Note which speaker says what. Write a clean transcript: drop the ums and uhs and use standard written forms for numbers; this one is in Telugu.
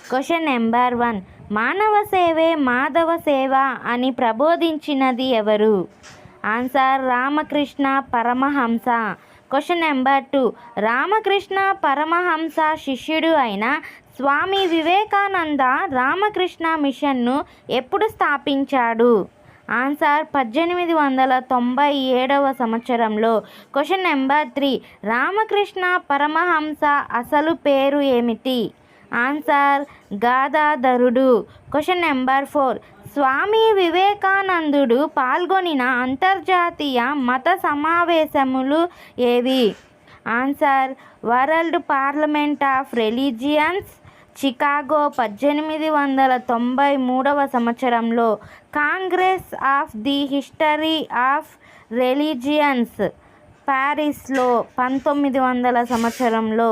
Speaker 1: Question number 1. మానవ సేవే మాధవ సేవ అని ప్రబోధించినది ఎవరు? Answer Ramakrishna Paramahamsa. Question number 2. Ramakrishna Paramahamsa శిష్యుడు అయిన స్వామి వివేకానంద రామకృష్ణ మిషన్ను ఎప్పుడు స్థాపించాడు? ఆన్సర్ 1897వ సంవత్సరంలో. Question number 3. రామకృష్ణ పరమహంస అసలు పేరు ఏమిటి? ఆన్సర్ గాదాధరుడు. Question number 4. స్వామి వివేకానందుడు పాల్గొనిన అంతర్జాతీయ మత సమావేశములు ఏవి? Answer world parliament of religions, Chicago 1893వ సంవత్సరంలో. Congress of the history of religions, ప్యారిస్లో 1900 సంవత్సరంలో.